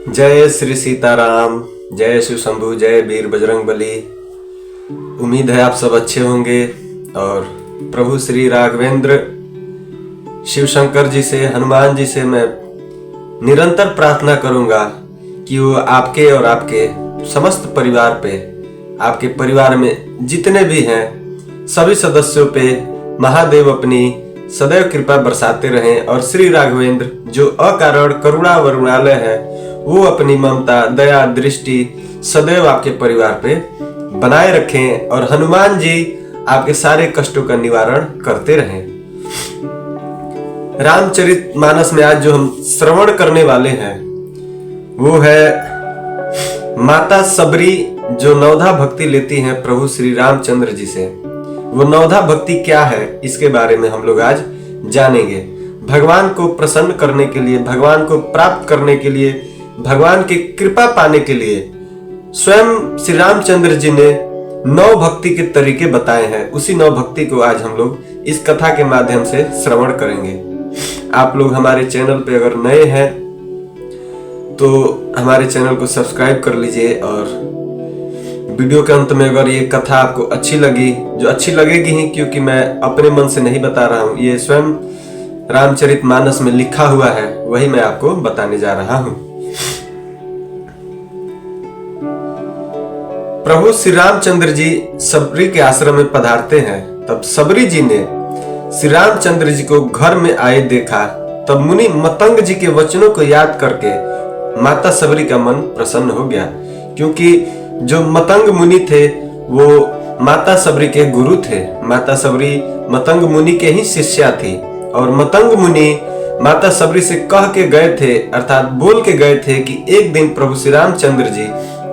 जय श्री सीताराम, जय शिव शंभु, जय वीर बजरंग बली। उम्मीद है आप सब अच्छे होंगे और प्रभु श्री राघवेंद्र शिव शंकर जी से, हनुमान जी से मैं निरंतर प्रार्थना करूंगा कि वो आपके और आपके समस्त परिवार पे, आपके परिवार में जितने भी हैं सभी सदस्यों पे महादेव अपनी सदैव कृपा बरसाते रहें और श्री राघवेंद्र जो अकारण करुणा वरुणालय है वो अपनी ममता, दया, दृष्टि सदैव आपके परिवार पे बनाए रखें और हनुमान जी आपके सारे कष्टों का निवारण करते रहें। रामचरितमानस में आज जो हम श्रवण करने वाले हैं वो है माता सबरी जो नवधा भक्ति लेती हैं प्रभु श्री रामचंद्र जी से। वो नवधा भक्ति क्या है इसके बारे में हम लोग आज जानेंगे। भगवान को प्रसन्न करने के लिए, भगवान को प्राप्त करने के लिए, भगवान की कृपा पाने के लिए स्वयं श्री रामचंद्र जी ने नौ भक्ति के तरीके बताए हैं। उसी नौ भक्ति को आज हम लोग इस कथा के माध्यम से श्रवण करेंगे। आप लोग हमारे चैनल पे अगर नए हैं तो हमारे चैनल को सब्सक्राइब कर लीजिए और वीडियो के अंत में अगर ये कथा आपको अच्छी लगी, जो अच्छी लगेगी ही क्योंकि मैं अपने मन से नहीं बता रहा हूं, ये स्वयं रामचरितमानस में लिखा हुआ है, वही मैं आपको बताने जा रहा हूं। प्रभु श्री रामचंद्र जी सबरी के आश्रम में पधारते हैं। तब सबरी जी ने श्री रामचंद्र जी को घर में आए देखा। तब मुनि मतंग जी के वचनों को याद करके माता सबरी का मन प्रसन्न हो गया, क्योंकि जो मतंग मुनि थे वो माता सबरी के गुरु थे। माता सबरी मतंग मुनि के ही शिष्या थी और मतंग मुनि माता सबरी से कह के गए थे, अर्थात बोल के गए थे कि एक दिन प्रभु श्री रामचंद्र जी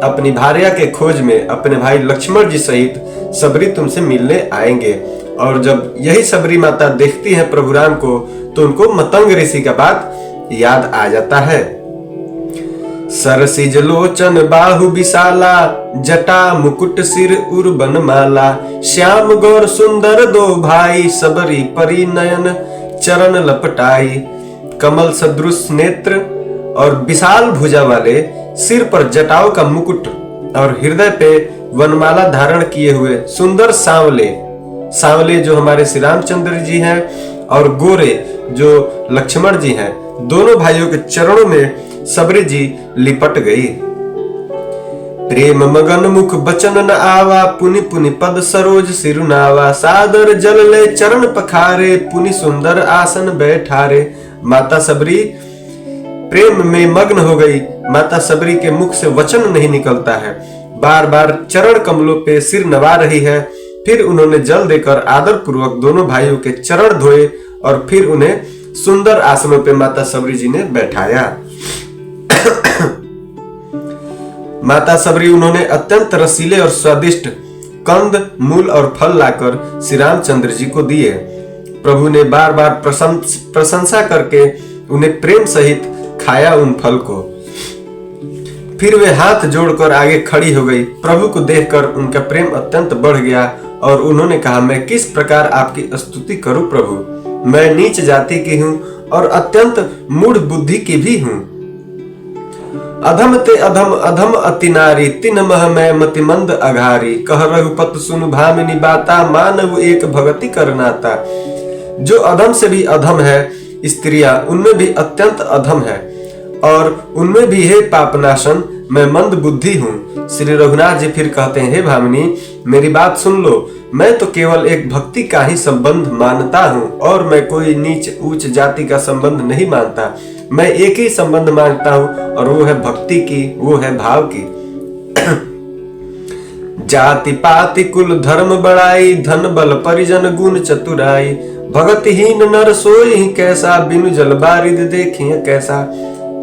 अपनी भार्या के खोज में अपने भाई लक्ष्मण जी सहित सबरी तुमसे मिलने आएंगे। और जब यही सबरी माता देखती है प्रभु राम को तो उनको मतंग ऋषि का बात याद आ जाता है। सरसिज लोचन बाहु विशाला, जटा मुकुट सिर उर्बन माला, श्याम गौर सुंदर दो भाई, सबरी परी नयन चरण लपटाई। कमल सदृश नेत्र और विशाल भुजा वाले, सिर पर जटाओं का मुकुट और हृदय पे वनमाला धारण किए हुए सुंदर सांवले जो हमारे श्री रामचंद्र जी हैं और गोरे जो लक्ष्मण जी हैं, दोनों भाइयों के चरणों में सबरी जी लिपट गई। प्रेम मगन मुख बचन न आवा, पुनि पुनि पद सरोज सिरुनावा। सादर जल ले चरण पखारे, पुनि सुंदर आसन बैठारे। माता सबरी प्रेम में मग्न हो गई। माता सबरी के मुख से वचन नहीं निकलता है, बार बार चरण कमलों पे सिर नवा रही है। फिर उन्होंने जल देकर आदर पूर्वक दोनों भाइयों के चरण धोए और फिर उन्हें सुंदर आसनों पे माता सबरी जी ने बैठाया। माता सबरी उन्होंने अत्यंत रसीले और स्वादिष्ट कंद, मूल और फल लाकर श्री रामचंद्र जी को दिए। प्रभु ने बार बार प्रशंसा करके उन्हें प्रेम सहित खाया उन फल को। फिर वे हाथ जोड़कर आगे खड़ी हो गई। प्रभु को देखकर उनका प्रेम अत्यंत बढ़ गया और उन्होंने कहा, मैं किस प्रकार आपकी स्तुति करूं प्रभु। मैं नीच जाति की हूं और अत्यंत मूढ़ बुद्धि की भी हूं। अधम ते अधम अधम अति नारी, तिन मह मैं मतिमंद अघारी। कह रघुपत सुन भामिनी बाता, मानव एक भगति करनाता। जो अधम से भी अधम है स्त्रियां, उनमें भी अत्यंत अधम है और उनमें भी है पापनाशन, मैं मंद बुद्धि हूँ। श्री रघुनाथ जी फिर कहते हैं, हे भामिनी मेरी बात सुन लो। मैं तो केवल एक भक्ति का ही संबंध मानता हूँ और मैं कोई नीच ऊंच जाति का संबंध नहीं मानता। मैं एक ही संबंध मानता हूँ और वो है भक्ति की, वो है भाव की। जाति पाति कुल धर्म बड़ाई, धन बल परिजन गुण चतुराई। भगतिहीन नर सोई कैसा, बिनु जल बारिद देखिए कैसा।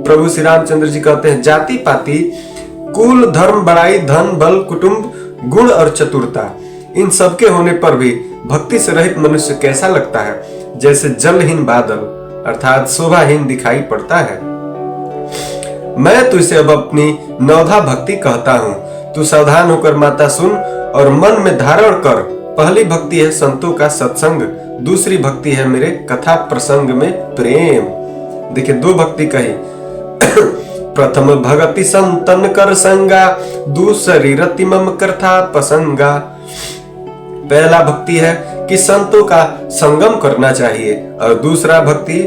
प्रभु श्री रामचंद्र जी कहते हैं, जाति पाति कुल धर्म बड़ाई, धन बल कुटुंब गुण और चतुरता, इन सबके होने पर भी भक्ति से रहित मनुष्य कैसा लगता है, जैसे जलहीन बादल अर्थात शोभाहीन दिखाई पड़ता है। मैं तुझसे अब अपनी नवधा भक्ति कहता हूँ, तू सावधान होकर माता सुन और मन में धारण कर। पहली भक्ति है संतों का सत्संग, दूसरी भक्ति है मेरे कथा प्रसंग में प्रेम। देखिए दो भक्ति कही। प्रथम भगति संतन कर संगा, दूसरी रति मम कथा पसंगा। पहला भक्ति है कि संतों का संगम करना चाहिए, और दूसरा भक्ति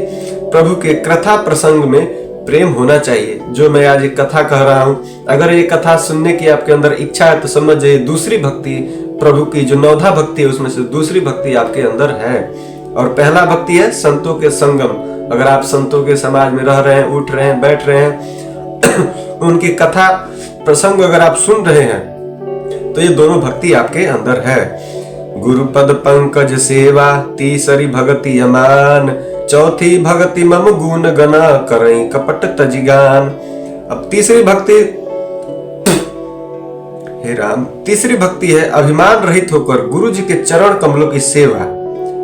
प्रभु के कथा प्रसंग में प्रेम होना चाहिए। जो मैं आज एक कथा कह रहा हूं, अगर ये कथा सुनने की आपके अंदर इच्छा है तो समझ जाइए दूसरी भक्ति, प्रभु की जो नौधा भक्ति है उसमें से दूसरी भक्ति आपके अंदर है। और पहला भक्ति है संतों के संगम। अगर आप संतों के समाज में रह रहे हैं, उठ रहे हैं, बैठ रहे हैं, उनकी कथा प्रसंग अगर आप सुन रहे हैं, तो ये दोनों भक्ति आपके अंदर है। गुरुपद पंकज सेवा, तीसरी भगति अमान, चौथी भक्ति मम गुण गना, करई कपट तजिगान। अब तीसरी भक्ति, हे राम, तीसरी भक्ति है अभिमान रहित होकर गुरु जी के चरण कमलों की सेवा।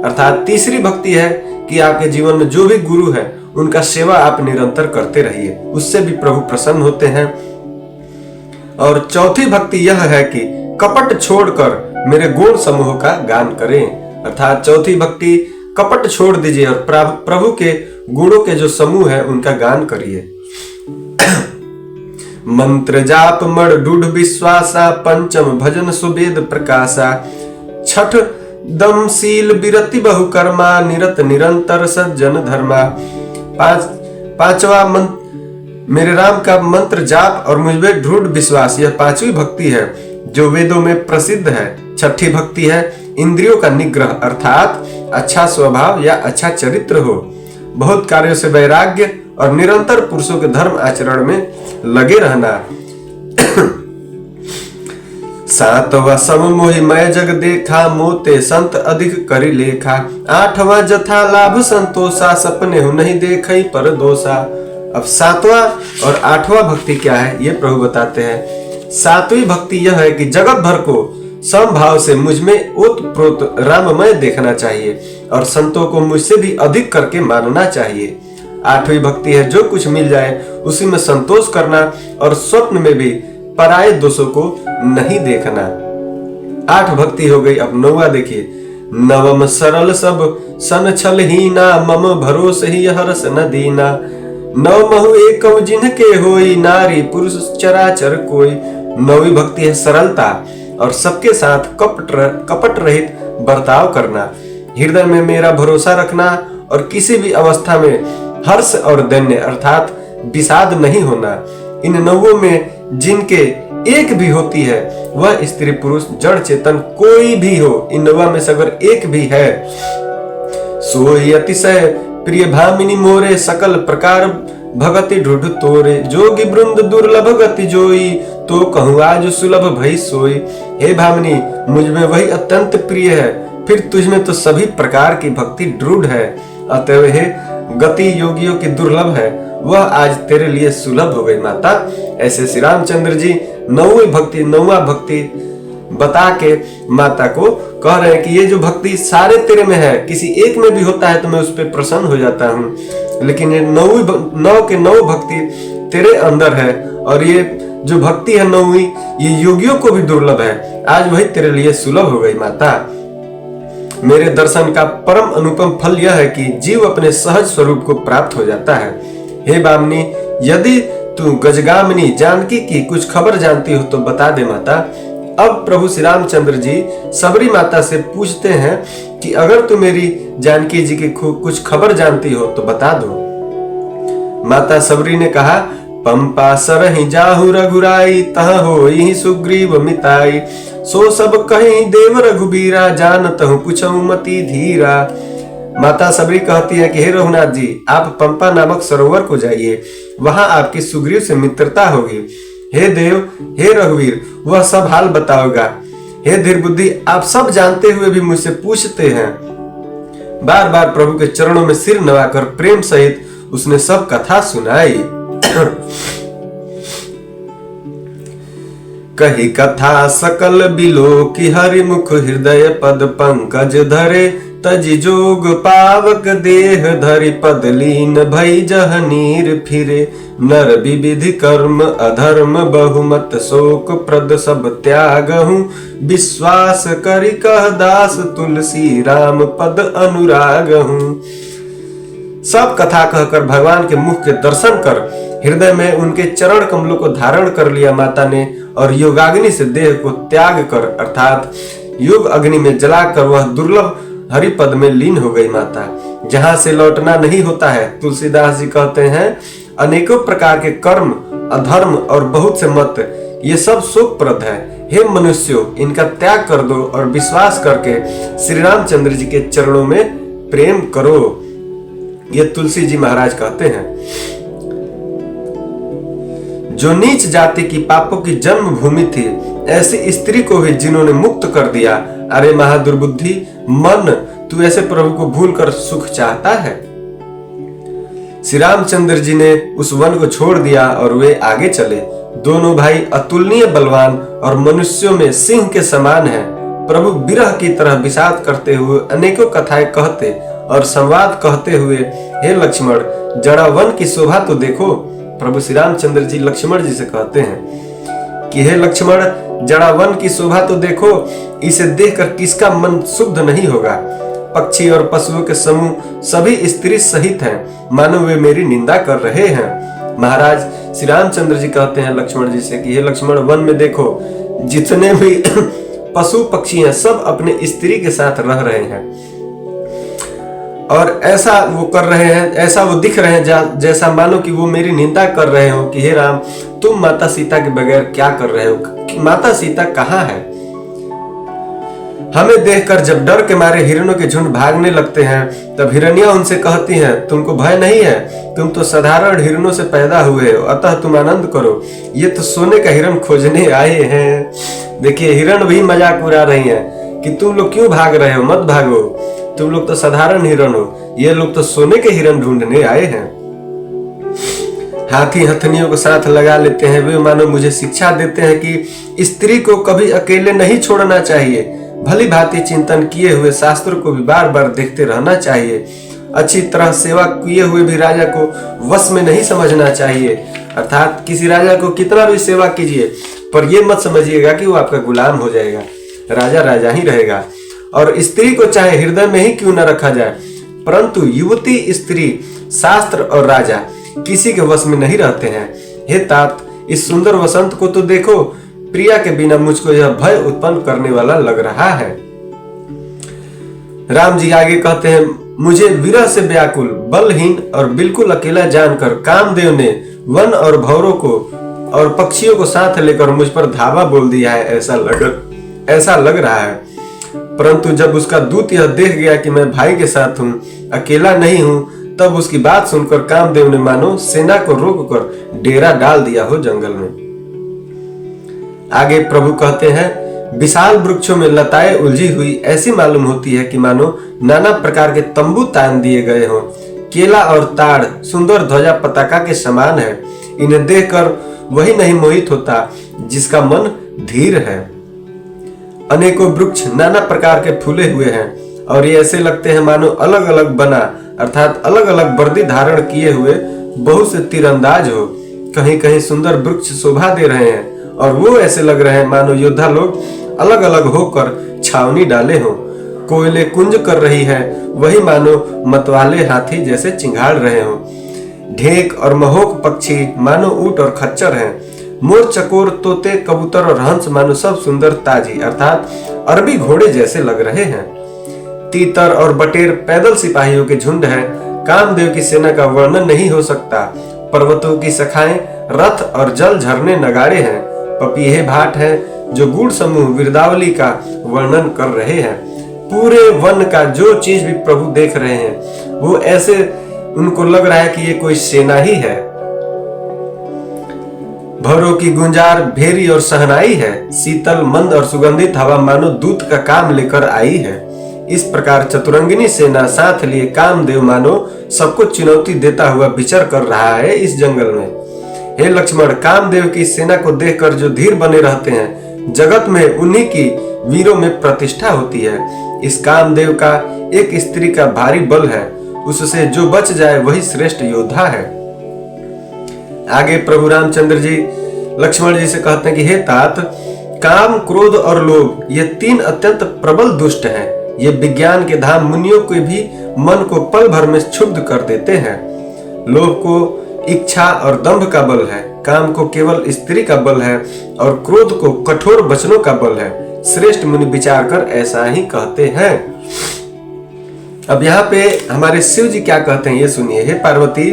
अर्थात तीसरी भक्ति है कि आपके जीवन में जो भी गुरु है उनका सेवा आप निरंतर करते रहिए, उससे भी प्रभु प्रसन्न होते हैं। और चौथी भक्ति यह है कि कपट छोड़कर मेरे गुण समूह का गान करें। अर्थात चौथी भक्ति कपट छोड़ दीजिए और प्रभु के गुणों के जो समूह है उनका गान करिए। मंत्र जाप मण रूढ़ विश्वासा, पंचम भजन सुवेद प्रकाशा, छठ दम शील विरति बहुकर्मा, निरत निरंतर सज्जन धर्मा। पांचवा मंत्र मेरे राम का मंत्र जाप और मुझ में दृढ़ विश्वास, यह पांचवी भक्ति है जो वेदों में प्रसिद्ध है। छठी भक्ति है इंद्रियों का निग्रह, अर्थात अच्छा स्वभाव या अच्छा चरित्र हो, बहुत कार्यों से वैराग्य और निरंतर पुरुषों के धर्म आचरण में लगे रहना। सातवां सम मोहि मैं जग देखा, मोते संत अधिक करि लेखा। आठवां जथा लाभ संतोषा, सपने हो नहीं देखई पर दोषा। अब सातवां और आठवां भक्ति क्या है ये प्रभु बताते हैं। सातवीं भक्ति यह है कि जगत भर को समभाव से मुझ में ओतप्रोत राममय देखना चाहिए और संतों को मुझसे भी अधिक करके मानना चाहिए। आठवीं भक्ति है जो कुछ मिल जाए उसी में संतोष करना और स्वप्न में भी पराये दोषों को नहीं देखना। 8 भक्ति हो गई। अब 9वां देखिए। नवम सरल सब सन छल हीना, मम भरोसे ही हरस न दीना। नव महु एक जिनके होई, नारी पुरुष चराचर कोई। 9वीं भक्ति है सरलता और सबके साथ कपट रहित बर्ताव करना, हृदय में मेरा भरोसा रखना और किसी भी अवस्था में हर्ष और दैन्य अर्थात विषाद नहीं होना। इन 9 में जिनके एक भी होती है वह स्त्री पुरुष जड़ चेतन कोई भी हो, इन 9 में से अगर एक भी है, सोई अतिशय प्रिय भामिनी मोरे, सकल प्रकार भगति ढूढ़ तोरे। जोगी वृंद दुर्लभ गति जोई, तो कहूँ आज सुलभ भई सोई। हे भामिनी, मुझ में वही अत्यंत प्रिय है, फिर तुझ में तो सभी प्रकार की भक्ति दृढ़ है। अतएव हे गति योगियों की दुर्लभ है, वह आज तेरे लिए सुलभ हो गई माता। ऐसे श्री रामचंद्र जी 9वां भक्ति बता के माता को कह रहे हैं कि ये जो भक्ति सारे तेरे में है, किसी एक में भी होता है तो मैं उस पर प्रसन्न हो जाता हूँ, लेकिन ये 9 के 9 भक्ति तेरे अंदर है और ये जो भक्ति है 9वीं ये योगियों को भी दुर्लभ है, आज वही तेरे लिए सुलभ हो गई माता। मेरे दर्शन का परम अनुपम फल यह है कि जीव अपने सहज स्वरूप को प्राप्त हो जाता है। हे बामनी, यदि तू गजगामिनी जानकी की कुछ खबर जानती हो तो बता दे माता। अब प्रभु श्री रामचंद्र जी सबरी माता से पूछते हैं कि अगर तू मेरी जानकी जी की कुछ खबर जानती हो तो बता दो। माता सबरी ने कहा, पंपा सरहि जाहु रघुराई, तह होई सुग्रीव मिताई। सो सब कहीं देव रघुबीरा, जानत हूँ पूछऊं मति धीरा। माता सबरी कहती है कि हे रघुनाथ जी, आप पंपा नामक सरोवर को जाइए, वहां आपकी सुग्रीव से मित्रता होगी। हे देव, हे रघुवीर, वह सब हाल बताओगा। हे धीर बुद्धि, आप सब जानते हुए भी मुझसे पूछते हैं। बार बार प्रभु के चरणों में सिर नवाकर प्रेम सहित उसने सब कथा सुनाई। कही कथा सकल बिलो की हरि मुख, हृदय पद पंकज धरे। तजि जोग पावक देह धरि, पद लीन भई जह नीर फिरे। नर विविधि कर्म अधर्म, बहुमत शोक प्रद सब त्यागहु। विश्वास करि कह दास, तुलसी राम पद अनुरागहु। सब कथा कहकर भगवान के मुख के दर्शन कर हृदय में उनके चरण कमलों को धारण कर लिया माता ने, और योगाग्नि से देह को त्याग कर अर्थात योग अग्नि में जलाकर वह दुर्लभ हरिपद में लीन हो गई माता, जहां से लौटना नहीं होता है। तुलसीदास जी कहते हैं, अनेकों प्रकार के कर्म, अधर्म और बहुत से मत, ये सब शोकप्रद है। हे मनुष्यों, इनका त्याग कर दो और विश्वास करके श्री रामचंद्र जी के चरणों में प्रेम करो। ये तुलसी जी महाराज कहते हैं। जो नीच जाति की पापों की जन्मभूमि थी, ऐसी स्त्री को भी जिन्होंने मुक्त कर दिया। अरे महादुर्बुद्धि मन, तू ऐसे प्रभु को भूल कर सुख चाहता है। श्री रामचंद्र जी ने उस वन को छोड़ दिया और वे आगे चले। दोनों भाई अतुलनीय बलवान और मनुष्यों में सिंह के समान हैं। प्रभु विरह की तरह विषाद करते हुए अनेकों कथाएं कहते और संवाद कहते हुए, हे लक्ष्मण, जड़ा वन की शोभा तो देखो। प्रभु श्री रामचंद्र जी लक्ष्मण जी से कहते हैं कि हे लक्ष्मण, जड़ा वन की शोभा तो देखो, इसे देखकर किसका मन शुद्ध नहीं होगा। पक्षी और पशुओं के समूह सभी स्त्री सहित हैं, मानो वे मेरी निंदा कर रहे हैं। महाराज श्री रामचंद्र जी कहते हैं लक्ष्मण जी से कि हे लक्ष्मण, वन में देखो, जितने भी पशु पक्षी हैं सब अपने स्त्री के साथ रह रहे हैं, और ऐसा वो कर रहे हैं, ऐसा वो दिख रहे हैं जैसा मानो कि वो मेरी निंदा कर रहे हो कि हे राम, तुम माता सीता के बगैर क्या कर रहे हो, माता सीता कहाँ है। हमें देखकर जब डर के मारे हिरणों के झुंड भागने लगते हैं, तब हिरनिया उनसे कहती हैं, तुमको भय नहीं है, तुम तो साधारण हिरणों से पैदा हुए हो, अतः तुम आनंद करो। ये तो सोने का हिरण खोजने आए हैं। देखिए, हिरण भी मजाक उड़ा रही हैं कि तुम लोग क्यों भाग रहे हो, मत भागो, तुम लोग तो साधारण हिरण हो, ये लोग तो सोने के हिरण ढूंढने आए हैं। हाथी हथनियों को साथ लगा लेते हैं। वे मानो मुझे शिक्षा देते हैं कि स्त्री को कभी अकेले नहीं छोड़ना चाहिए। भली भांति चिंतन किए हुए शास्त्रों को भी बार बार देखते रहना चाहिए। अच्छी तरह सेवा किए हुए भी राजा को वश में नहीं समझना चाहिए। अर्थात किसी राजा को कितना भी सेवा कीजिए, पर यह मत समझिएगा कि वो आपका गुलाम हो जाएगा। राजा राजा ही रहेगा, और स्त्री को चाहे हृदय में ही क्यों न रखा जाए, परंतु युवती, स्त्री, शास्त्र और राजा किसी के वश में नहीं रहते हैं। हे तात, इस सुंदर वसंत को तो देखो, प्रिया के बिना मुझको यह भय उत्पन्न करने वाला लग रहा है। राम जी आगे कहते हैं, मुझे विरह से व्याकुल, बलहीन और बिल्कुल अकेला जानकर कामदेव ने वन और भौरों को और पक्षियों को साथ लेकर मुझ पर धावा बोल दिया है, ऐसा लग रहा है। परंतु जब उसका दूत यह देख गया कि मैं भाई के साथ हूँ, अकेला नहीं हूँ, तब उसकी बात सुनकर कामदेव ने मानो सेना को रोककर डेरा डाल दिया हो जंगल में। आगे प्रभु कहते हैं, विशाल वृक्षों में लताएं उलझी हुई ऐसी मालूम होती है कि मानो नाना प्रकार के तंबू तान दिए गए हों। केला और ताड़ सुंदर ध्वजा पताका के समान है। इन्हें देखकर वही नहीं मोहित होता जिसका मन धीर है। अनेकों वृक्ष नाना प्रकार के फूले हुए हैं, और ये ऐसे लगते हैं मानो अलग अलग बना, अर्थात अलग अलग वर्दी धारण किए हुए बहुत से तीरंदाज हो। कहीं कहीं सुंदर वृक्ष शोभा दे रहे हैं, और वो ऐसे लग रहे हैं मानो योद्धा लोग अलग अलग होकर छावनी डाले हों। कोयले कुंज कर रही है, वही मानो मतवाले हाथी जैसे चिंगाड़ रहे हों। ढेक और महोक पक्षी मानो ऊंट और खच्चर हैं। मोर, चकोर, तोते, कबूतर और हंस मानो सब सुंदर ताजी अर्थात अरबी घोड़े जैसे लग रहे हैं। तीतर और बटेर पैदल सिपाहियों के झुंड हैं। कामदेव की सेना का वर्णन नहीं हो सकता। पर्वतों की शाखाएं रथ और जल झरने नगाड़े हैं। पपीहे भाट हैं जो गूढ़ समूह विरदावली का वर्णन कर रहे हैं। पूरे वन का जो चीज भी प्रभु देख रहे हैं, वो ऐसे उनको लग रहा है कि ये कोई सेना ही है। भौरों की गुंजार भेरी और सहनाई है। शीतल, मंद और सुगंधित हवा मानो दूत का काम लेकर आई है। इस प्रकार चतुरंगिनी सेना साथ लिए कामदेव मानो सबको चुनौती देता हुआ विचर कर रहा है इस जंगल में। हे लक्ष्मण, कामदेव की सेना को देखकर जो धीर बने रहते हैं, जगत में उन्हीं की वीरों में प्रतिष्ठा होती है। इस कामदेव का एक स्त्री का भारी बल है, उससे जो बच जाए वही श्रेष्ठ योद्धा है। आगे प्रभु रामचंद्र जी लक्ष्मण जी से कहते हैं कि हे तात, काम, क्रोध और लोभ ये तीन अत्यंत प्रबल दुष्ट हैं। ये विज्ञान के धाम मुनियों के भी मन को पल भर में क्षुब्ध कर देते हैं। लोभ को इच्छा और दंभ का बल है, काम को केवल स्त्री का बल है और क्रोध को कठोर वचनों का बल है। श्रेष्ठ मुनि विचार कर ऐसा ही कहते हैं। अब यहाँ पे हमारे शिव जी क्या कहते हैं ये सुनिए। हे पार्वती,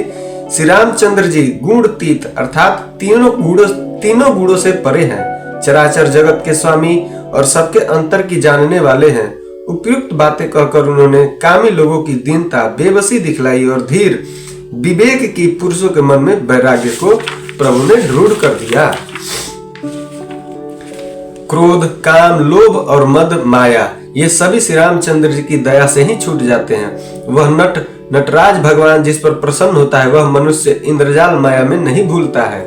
श्री रामचंद्र जी गुणतीत अर्थात तीनों गुणों से परे हैं, चराचर जगत के स्वामी और सबके अंतर की जानने वाले हैं। उपयुक्त बातें कहकर उन्होंने कामी लोगों की दीनता, बेबसी दिखलाई और धीर विवेक की पुरुषों के मन में वैराग्य को प्रभु ने रूढ़ कर दिया। क्रोध, काम, लोभ और मद, माया ये सभी श्री रामचंद्र जी की दया से ही छूट जाते हैं। वह नटराज भगवान जिस पर प्रसन्न होता है वह मनुष्य इंद्रजाल माया में नहीं भूलता है।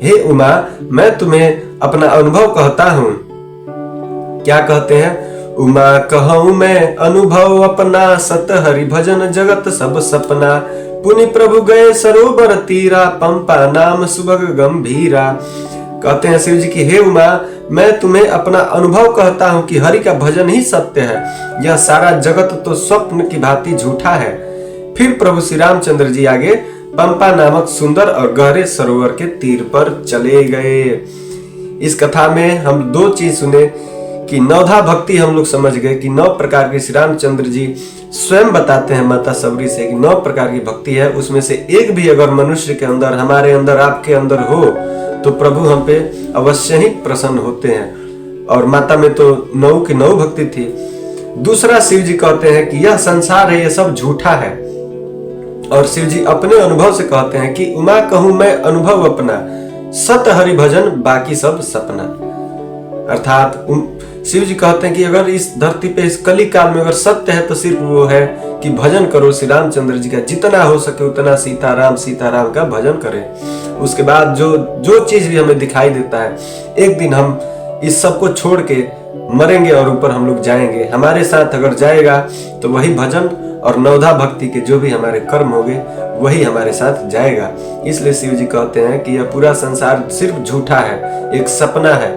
हे उमा, मैं तुम्हें अपना अनुभव कहता हूँ। क्या कहते हैं? उमा कहूँ मैं अनुभव अपना, सत हरि भजन जगत सब सपना। पुनि प्रभु गए सरोवर तीरा, पंपा नाम सुभग गंभीरा। कहते हैं शिव जी की हे उमा, मैं तुम्हें अपना अनुभव कहता हूँ कि हरि का भजन ही सत्य है। यह सारा जगत तो स्वप्न की भांति झूठा है। फिर प्रभु श्री रामचंद्र जी आगे पंपा नामक सुंदर और गहरे सरोवर के तीर पर चले गए। इस कथा में हम दो चीज सुने कि नवधा भक्ति हम लोग समझ गए कि 9 प्रकार की श्री रामचंद्र जी स्वयं बताते हैं माता सबरी से कि 9 प्रकार की भक्ति है। उसमें से एक भी अगर मनुष्य के अंदर, हमारे अंदर, आपके अंदर हो तो प्रभु हम पे अवश्य ही प्रसन्न होते हैं। और माता में तो 9 की 9 भक्ति थी। दूसरा, शिव जी कहते हैं कि यह संसार है, यह सब झूठा है। और शिव जी अपने अनुभव से कहते हैं कि उमा कहूं मैं अनुभव अपना, सत हरि भजन बाकी सब सपना। अर्थात शिव जी कहते हैं कि अगर इस धरती पे, इस कली काल में अगर सत्य है तो सिर्फ वो है कि भजन करो श्री रामचंद्र जी का, जितना हो सके उतना सीताराम का भजन करें। उसके बाद जो चीज भी हमें दिखाई देता है, एक दिन हम इस सब को छोड़ के मरेंगे और ऊपर हम लोग जाएंगे। हमारे साथ अगर जाएगा तो वही भजन और नवधा भक्ति के जो भी हमारे कर्म होंगे वही हमारे साथ जाएगा। इसलिए शिव जी कहते हैं कि यह पूरा संसार सिर्फ झूठा है, एक सपना है।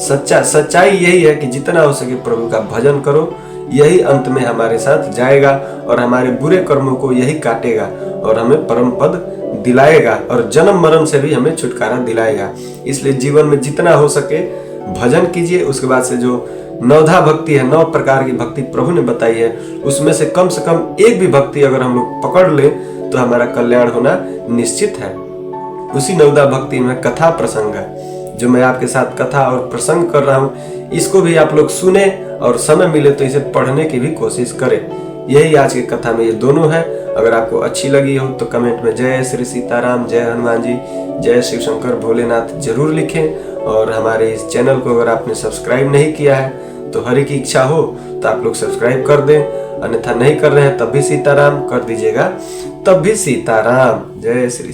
सच्चाई यही है कि जितना हो सके प्रभु का भजन करो, यही अंत में हमारे साथ जाएगा और हमारे बुरे कर्मों को यही काटेगा और हमें परम पद दिलाएगा और जन्म मरण से भी हमें छुटकारा दिलाएगा। इसलिए जीवन में जितना हो सके भजन कीजिए। उसके बाद से जो नवधा भक्ति है, 9 प्रकार की भक्ति प्रभु ने बताई है, उसमें से कम एक भी भक्ति अगर हम लोग पकड़ ले तो हमारा कल्याण होना निश्चित है। उसी नवधा भक्ति में कथा प्रसंग है जो मैं आपके साथ कथा और प्रसंग कर रहा हूँ। इसको भी आप लोग सुने और समय मिले तो इसे पढ़ने की भी कोशिश करें। यही आज की कथा में ये दोनों है। अगर आपको अच्छी लगी हो तो कमेंट में जय श्री सीताराम, जय हनुमान जी, जय शिव शंकर भोलेनाथ जरूर लिखें। और हमारे इस चैनल को अगर आपने सब्सक्राइब नहीं किया है तो हरि की इच्छा हो तो आप लोग सब्सक्राइब कर दें, अन्यथा नहीं कर रहे हैं तब भी सीताराम कर दीजिएगा, तब भी सीताराम। जय श्री